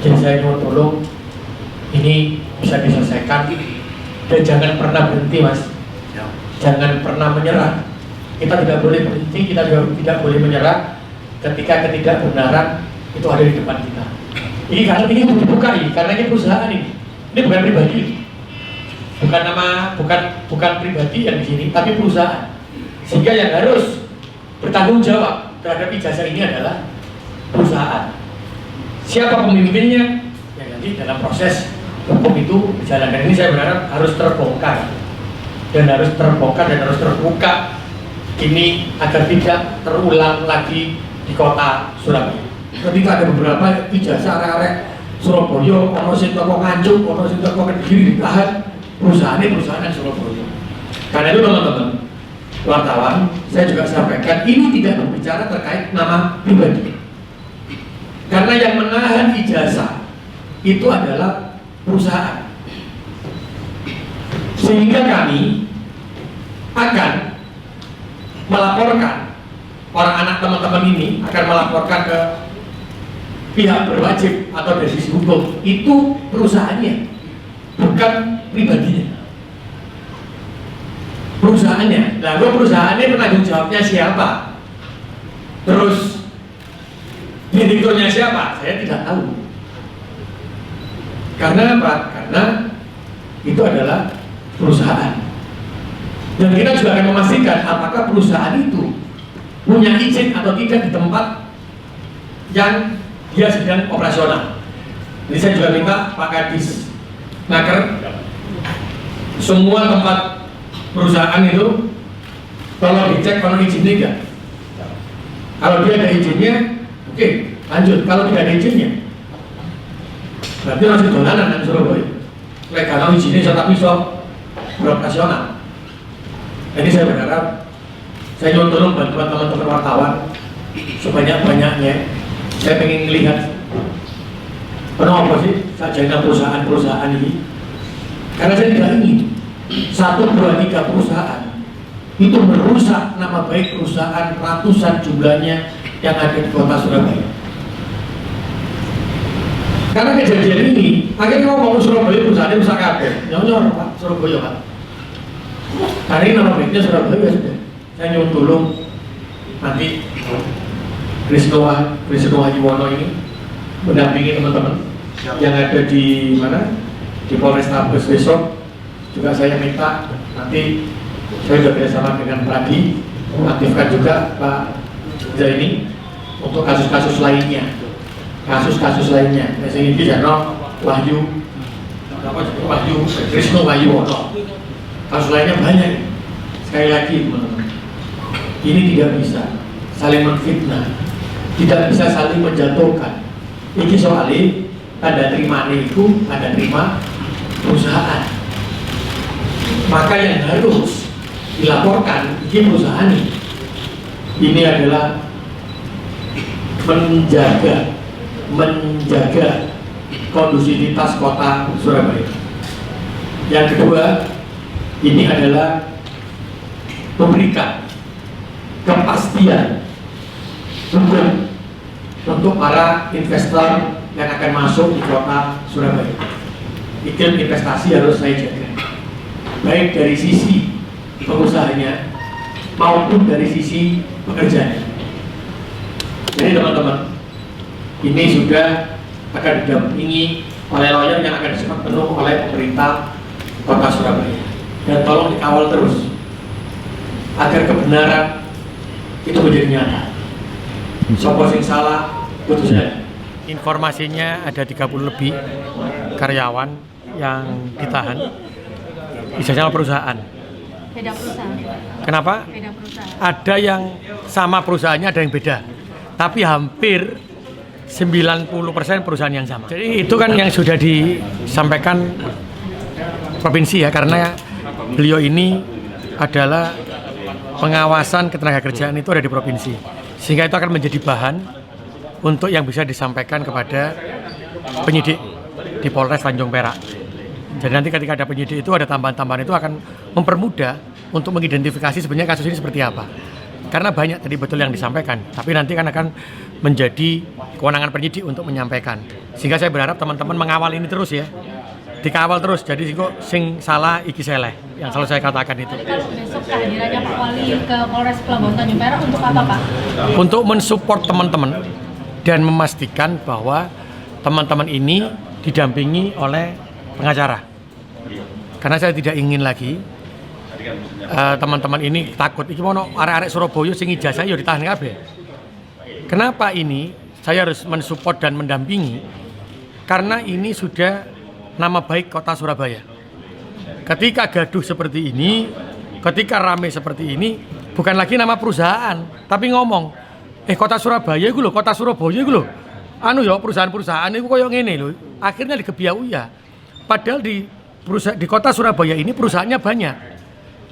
Jadi saya mau tolong ini bisa diselesaikan dan jangan pernah berhenti, Mas. Jangan pernah menyerah. Kita tidak boleh berhenti, kita juga tidak boleh menyerah ketika ketidakbenaran itu ada di depan kita. Ini karena ini untuk dibukai, karena ini perusahaan ini bukan pribadi, bukan pribadi yang di sini, tapi perusahaan. Sehingga yang harus bertanggung jawab terhadap ijazah ini adalah perusahaan. Siapa pemimpinnya? Ya nanti dalam proses hukum itu berjalan. Dan ini saya berharap harus terbongkar dan harus terbuka ini agar tidak terulang lagi di kota Surabaya. Ketika ada beberapa ijazah arek-arek Surabaya, ono sing teko Nganjuk, ono sing teko Kediri ditahan, perusahaan Surabaya. Karena itu teman-teman wartawan, saya juga sampaikan ini tidak berbicara terkait nama pribadi. Karena yang menahan ijazah itu adalah perusahaan. Sehingga kami akan melaporkan orang anak teman-teman ini akan melaporkan ke pihak berwajib atau dari sisi hukum itu perusahaannya, bukan pribadinya. Perusahaannya, lalu perusahaannya penanggung jawabnya siapa? Terus direkturnya siapa? Saya tidak tahu. Karena apa? Karena itu adalah perusahaan. Dan kita juga akan memastikan apakah perusahaan itu punya izin atau tidak di tempat yang dia sedang operasional. Jadi saya juga minta Pak Kadis Naker, semua tempat perusahaan itu tolong dicek kalau izinnya enggak. Kalau dia ada izinnya, oke, lanjut. Kalau tidak ada izinnya, berarti masih dolanan kan Surabaya. Kalau izinnya tetap bisa beroperasional. Jadi saya berharap, saya juga tolong bantuan teman-teman wartawan sebanyak-banyaknya. Saya pengen melihat kenapa sih saja perusahaan-perusahaan ini. Karena saya tidak ingin 1, 2, 3 perusahaan itu merusak nama baik perusahaan ratusan jumlahnya yang ada di kota Surabaya. Karena kejadian ini akhirnya ngomong Surabaya perusahaan rusak kabeh. Nyor Pak, Surabaya Pak. Hari ini nama baiknya Surabaya sudah. Saya nyuruh tolong nanti Krisno Yuwono ini mendampingi teman-teman yang ada di mana, di Polrestabes besok. Juga saya minta nanti saya sudah bersama dengan Pradi aktifkan juga Pak Zaini untuk kasus-kasus lainnya. Saya ini Jarno Wahyu Krisno Yuwono. Kasus lainnya banyak. Sekali lagi teman-teman, ini tidak bisa saling menfitnah, tidak bisa saling menjatuhkan. Ini soalnya tanda terima itu tanda terima perusahaan. Maka yang harus dilaporkan ini perusahaan ini adalah menjaga kondusivitas kota Surabaya. Yang kedua, ini adalah memberikan kepastian hukum untuk para investor yang akan masuk di kota Surabaya. Iklim investasi harus saya jaga, baik dari sisi pengusahanya maupun dari sisi pekerjanya. Jadi teman-teman, ini sudah akan didampingi oleh lawyer yang akan disiapkan penuh oleh pemerintah kota Surabaya. Dan tolong dikawal terus agar kebenaran itu menjadi nyata. Sopo sing salah putusnya. Informasinya ada 30 lebih karyawan yang ditahan. Ijazah perusahaan. Beda perusahaan. Kenapa? Beda perusahaan. Ada yang sama perusahaannya, ada yang beda. Tapi hampir 90% perusahaan yang sama. Jadi itu kan yang sudah disampaikan provinsi ya, karena beliau ini adalah pengawasan ketenagakerjaan itu ada di provinsi, sehingga itu akan menjadi bahan untuk yang bisa disampaikan kepada penyidik di Polres Tanjung Perak. Jadi nanti ketika ada penyidik itu ada tambahan-tambahan itu akan mempermudah untuk mengidentifikasi sebenarnya kasus ini seperti apa. Karena banyak tadi betul yang disampaikan, tapi nanti kan akan menjadi kewenangan penyidik untuk menyampaikan. Sehingga saya berharap teman-teman mengawal ini terus ya. Dikawal terus, jadi sing salah iki seleh, yang selalu saya katakan itu. Tapi kalau besok kehadirannya Pak Wali ke Polres Pelabuhan Tanjung Perak untuk apa Pak? Untuk mensupport teman-teman dan memastikan bahwa teman-teman ini didampingi oleh pengacara. Karena saya tidak ingin lagi teman-teman ini takut iki mau arek-arek Surabaya sing ijazah ya ditahan kabeh. Kenapa ini saya harus mensupport dan mendampingi? Karena ini sudah nama baik kota Surabaya. Ketika gaduh seperti ini, ketika rame seperti ini, bukan lagi nama perusahaan, tapi ngomong, kota Surabaya itu loh, kota Surabaya itu loh. Anu ya perusahaan-perusahaan itu koyo ngene lho. Akhirnya dikebiau ya. Padahal di kota Surabaya ini perusahaannya banyak.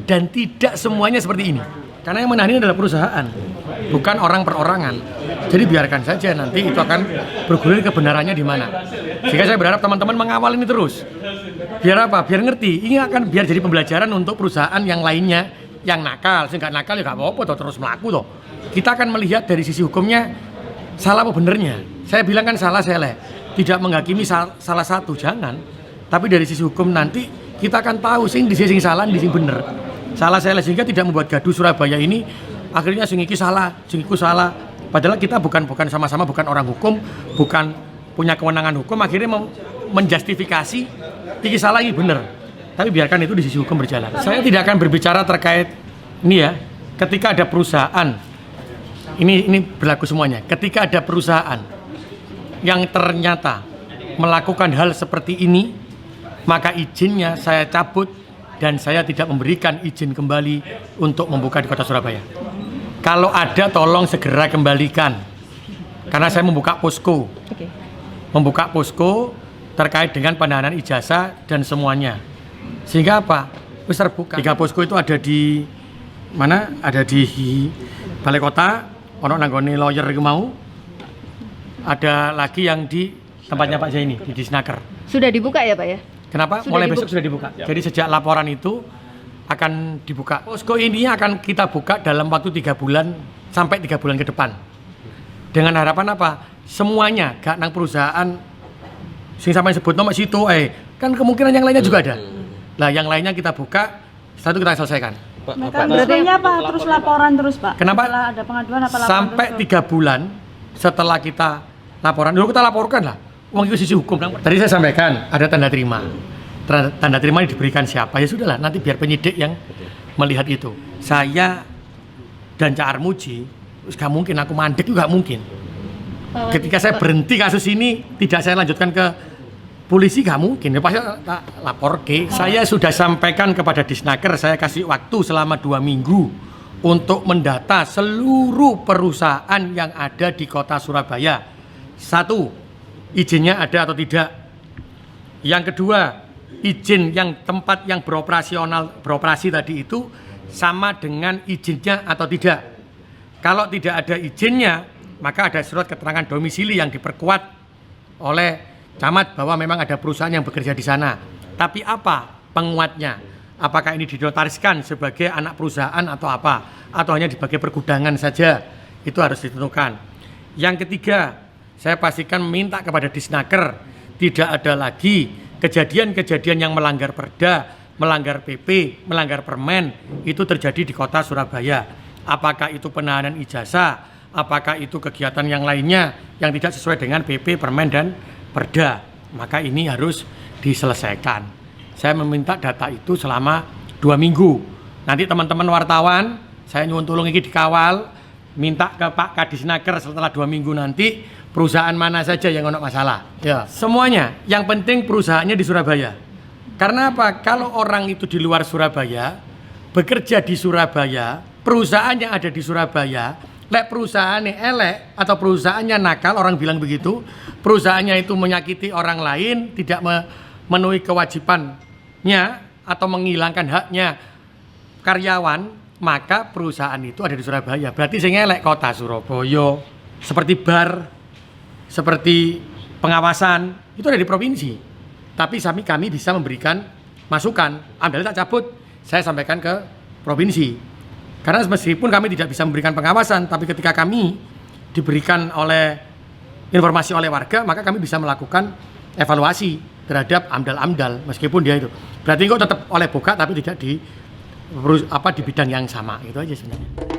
Dan tidak semuanya seperti ini. Karena yang menahan ini adalah perusahaan, bukan orang perorangan. Jadi biarkan saja nanti itu akan bergulir kebenarannya di mana. Sehingga saya berharap teman-teman mengawal ini terus. Biar apa? Biar ngerti. Ini akan biar jadi pembelajaran untuk perusahaan yang lainnya yang nakal. Sehingga nakal ya gak apa-apa terus melaku toh. Kita akan melihat dari sisi hukumnya salah apa benernya. Saya bilang kan salah seleh. Tidak menghakimi salah satu, jangan. Tapi dari sisi hukum nanti kita akan tahu sing di sisi salah, di sisi bener. Salah seleh sehingga tidak membuat gaduh Surabaya ini akhirnya sing iki salah, sing iku salah. Padahal kita bukan sama-sama bukan orang hukum, bukan punya kewenangan hukum, akhirnya menjustifikasi iki salah ini bener. Tapi biarkan itu di sisi hukum berjalan. Saya tidak akan berbicara terkait ini ya. Ketika ada perusahaan, ini berlaku semuanya. Ketika ada perusahaan yang ternyata melakukan hal seperti ini, maka izinnya saya cabut dan saya tidak memberikan izin kembali untuk membuka di kota Surabaya. Kalau ada tolong segera kembalikan. Karena saya membuka posko. Membuka posko terkait dengan penahanan ijazah dan semuanya. Sehingga apa? Wis terbuka. 3 posko itu ada di mana? Ada di Balai Kota, ono nanggone lawyer iku mau. Ada lagi yang di tempatnya Pak Zaini di Disnaker. Sudah dibuka ya Pak ya? Kenapa? Mulai besok sudah dibuka. Jadi sejak laporan itu akan dibuka. Posko ini akan kita buka dalam waktu 3 bulan sampai 3 bulan ke depan. Dengan harapan apa? Semuanya gak nang perusahaan sing sampai sebut nomor situ kan kemungkinan yang lainnya juga ada. Nah, yang lainnya kita buka, setelah itu kita selesaikan. Mekanismenya apa? Terus laporan terus Pak? Kenapa? Setelah ada pengaduan apa laporan sampai terus? 3 bulan setelah kita laporan, dulu kita laporkan lah. Uang itu sisi hukum. Tadi saya sampaikan ada tanda terima. Tanda terima ini diberikan siapa? Ya sudahlah, nanti biar penyidik yang melihat itu. Saya dan Cak Armuji, gak mungkin aku mandek juga gak mungkin. Ketika saya berhenti kasus ini, tidak saya lanjutkan ke polisi gak mungkin. Ya pasti tak lapor ke. Saya sudah sampaikan kepada Disnaker, saya kasih waktu selama 2 minggu untuk mendata seluruh perusahaan yang ada di kota Surabaya. 1, izinnya ada atau tidak. Yang kedua, izin yang tempat yang beroperasi tadi itu sama dengan izinnya atau tidak. Kalau tidak ada izinnya, maka ada surat keterangan domisili yang diperkuat oleh camat bahwa memang ada perusahaan yang bekerja di sana. Tapi apa penguatnya? Apakah ini dinotariskan sebagai anak perusahaan atau apa? Atau hanya sebagai pergudangan saja? Itu harus ditentukan. Yang ketiga, saya pastikan minta kepada Disnaker tidak ada lagi kejadian-kejadian yang melanggar Perda, melanggar PP, melanggar Permen itu terjadi di kota Surabaya. Apakah itu penahanan ijazah, apakah itu kegiatan yang lainnya yang tidak sesuai dengan PP, Permen dan Perda, maka ini harus diselesaikan. Saya meminta data itu selama 2 minggu. Nanti teman-teman wartawan, saya nyuwun tolong ini dikawal, minta ke Pak Kadisnaker setelah 2 minggu nanti perusahaan mana saja yang ada masalah. Ya, semuanya. Yang penting perusahaannya di Surabaya. Karena apa? Kalau orang itu di luar Surabaya, bekerja di Surabaya, perusahaan yang ada di Surabaya, lek perusahaannya elek atau perusahaannya nakal, orang bilang begitu, perusahaannya itu menyakiti orang lain, tidak memenuhi kewajibannya atau menghilangkan haknya karyawan, maka perusahaan itu ada di Surabaya. Berarti sing elek kota Surabaya, seperti bar, seperti pengawasan itu ada di provinsi. Tapi kami bisa memberikan masukan. Ambil tak cabut, saya sampaikan ke provinsi. Karena meskipun kami tidak bisa memberikan pengawasan, tapi ketika kami diberikan oleh informasi oleh warga, maka kami bisa melakukan evaluasi terhadap AMDAL meskipun dia itu. Berarti kok tetap oleh buka tapi tidak di bidang yang sama, itu aja sebenarnya.